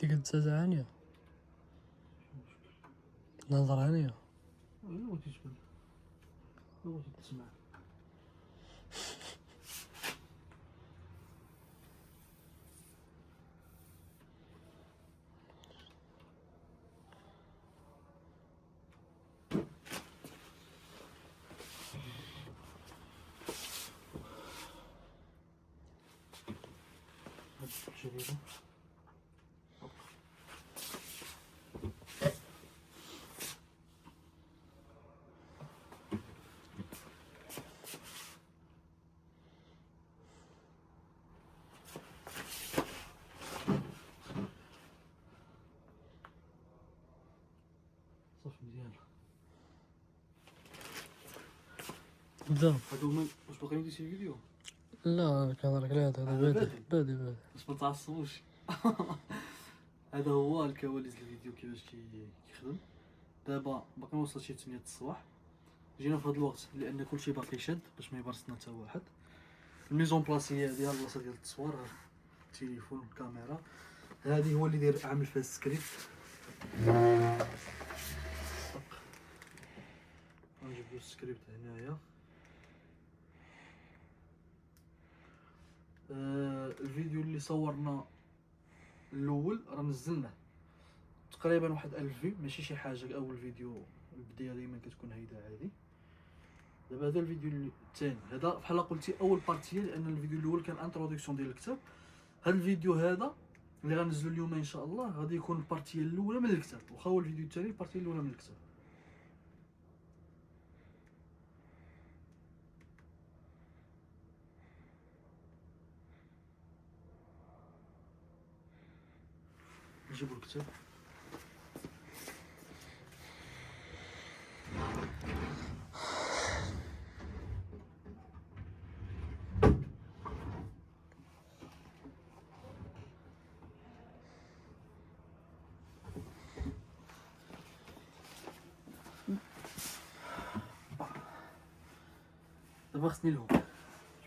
ديك الدزازة هانية نظر هانية لا بغيتي تبان، لا بغيتي تسمع. هاد الجريدة صافي مزيان. بدا. هادو هما واش باقي مديتي الفيديو؟ لا كنهضرك على هذا بادي باش ما تعصبوش. هذا هو الكواليس الفيديو كيفاش كيخدم. دابا باقي ما وصلش شي 8 الصباح، جينا في هذا الوقت لان كلشي باقي شاد باش ما يبرسنا حتى واحد. الميزون بلاص هي هذه البلاصه ديال التصوير، التليفون الكاميرا. هذه هو اللي داير عامل فيها السكريبت. غنجيب السكريبت هنايا. الفيديو اللي صورنا الاول راه نزلناه تقريبا واحد 1000 فيو، ماشي شي حاجه. اول فيديو البدايه ديما كتكون هيدا عادي. دابا هذا الفيديو الثاني، هذا بحال قلتي اول بارتيه، لان الفيديو الاول كان انتروداكسيون ديال الكتاب. هذا الفيديو هذا اللي غنزلو اليوم ان شاء الله غادي يكون البارتيه الاولى من الكتاب، واخا هو الفيديو الثاني البارتيه الاولى من الكتاب. نجيبو الكتاب. دابا خصني الهوك.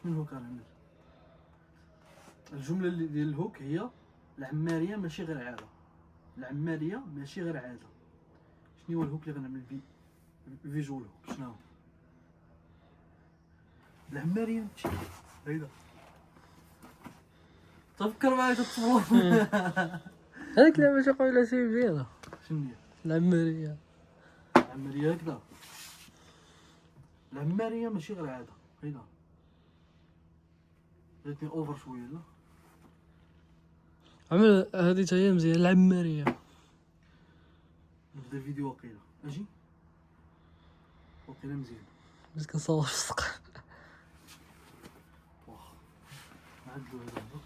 شنو الهوك غنعمل؟ الجمله اللي ديال الهوك هي العماريه ماشي غير عاده. العماريه ماشي غير عاده. شنو هو الهوك اللي غنعمل بيه الفيجوال هوك؟ شنو هو العماريه ماشي هيدا؟ تفكر معايا تتصور. هذيك اللعبة تقول سي مزيانة. شنو هي العمارية؟ العماريه هكذا. العماريه ماشي غير عاده. هيدا جاتني اوفر شويه. لا عمل هذه تا هي مزيانة العمارية. نبدا الفيديو واقيلا اجي واقيلا مزيان. بس كنصور في السقف. واخا نعدلو هذا هو.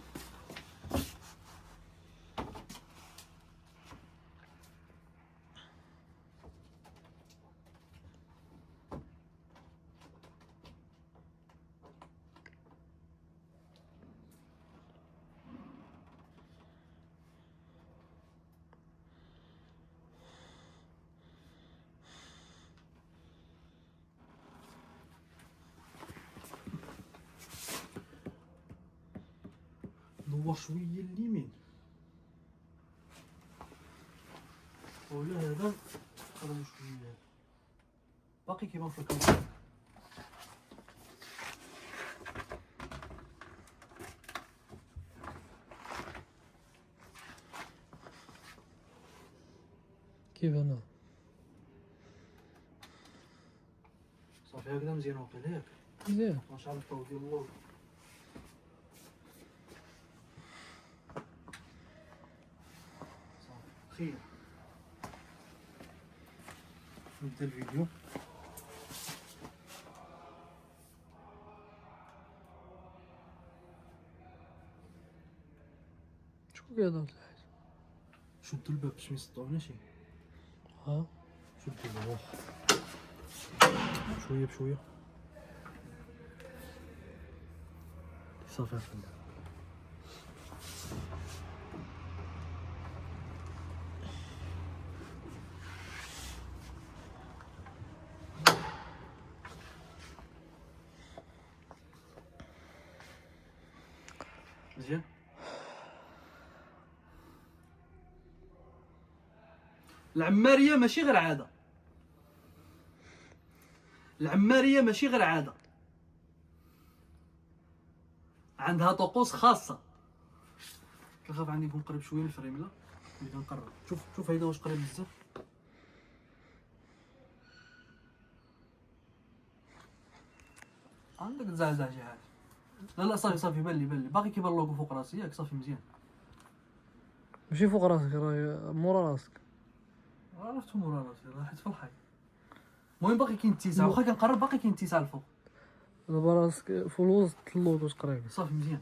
دور شويه اليمين ولا هذا قرب شويه. باقي كيبان في الكاميرا. كيف انا صافي هكذا مزيان واقيلا ياك. مزيان. ما شاء الله الطول ديال اللوغو. صافي خير. نبدا الفيديو. شكون كيهضر تحت؟ شدوا الباب باش ما يصدعوناش. ها شدوا الباب شويه بشويه. صافي عرفتي. مزيان. العماريه ماشي غير عاده، العماريه ماشي غير عاده، عندها طقوس خاصه. كنخاف عندي نكون قريب شويه من الفريم. لا اللي كنقرب، شوف هيدا واش قريب بزاف. عندك تزعزع شي حاجه. لا صافي بان لي باقي كيبان اللوغو فوق راسي ياك. صافي مزيان. ماشي فوق راسك، راه مورا راسك. عرفتو مورا راسي، راه حيت في الحي. المهم باقي كاين اتساع، واخا كنقرب باقي كاين اتساع الفوق. دابا راسك في الوسط اللوغو تقريبا. صافي مزيان.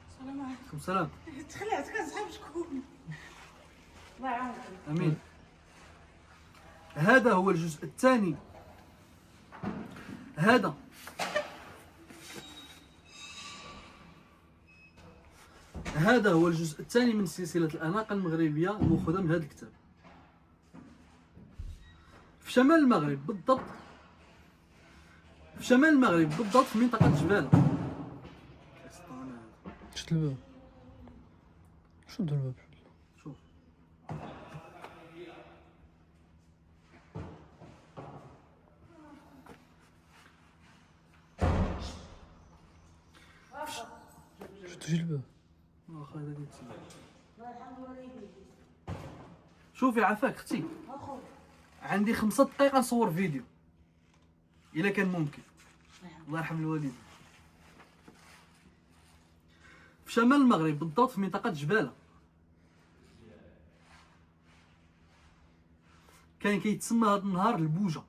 السلام عليكم. السلام. تخلعت كنصحاب شكون؟ الله يعاونك. امين. هذا هو الجزء الثاني. هذا هو الجزء الثاني من سلسلة الأناقة المغربية المأخوذة من هذا الكتاب. في شمال المغرب بالضبط، في منطقة جبالة. شد الباب، شد الباب. شوف شد الباب. واخا هذا كيتسمع. شوفي عافاك اختي، عندي 5 دقائق نصور فيديو الا كان ممكن. الله يرحم الوالدين. في شمال المغرب بالضبط في منطقة جبالة كان كيتسمى هذا النهار البوجة.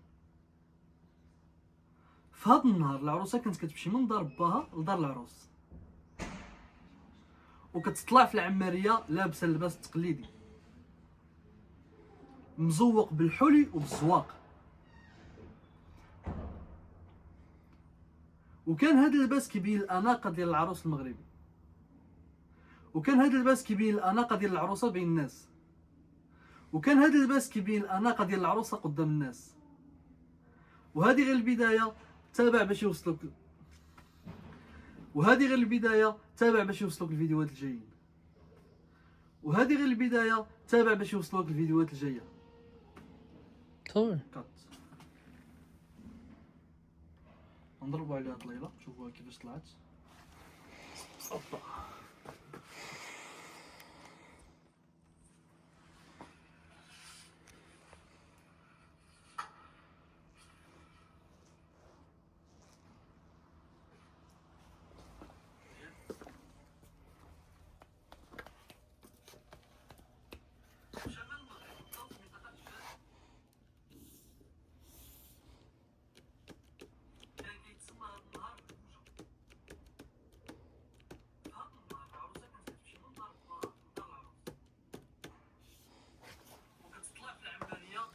في هذا النهار العروسة كانت كتمشي من دار باها لدار العروس، وكتطلع في العمارية لابسة اللباس التقليدي مزوق بالحلي وبالزواق. وكان هذا اللباس كيبين الأناقة ديال العروس المغربي، وكان هذا اللباس كيبين الأناقة ديال العروسة بين الناس، وكان هذا اللباس كيبين الأناقة ديال العروسة قدام الناس. وهذه غير البداية، تابع باش يوصلوك. وهذه غير البداية، تابع باش يوصلوك الفيديوهات الجايين. وهذه غير البداية، تابع باش يوصلوك الفيديوهات الجاية. صافي. كات. نضربوا عليها طليلة شوفوها كيفاش طلعت.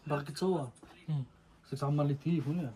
باغي تصور؟ خصك تعمر لي التليفون ياك.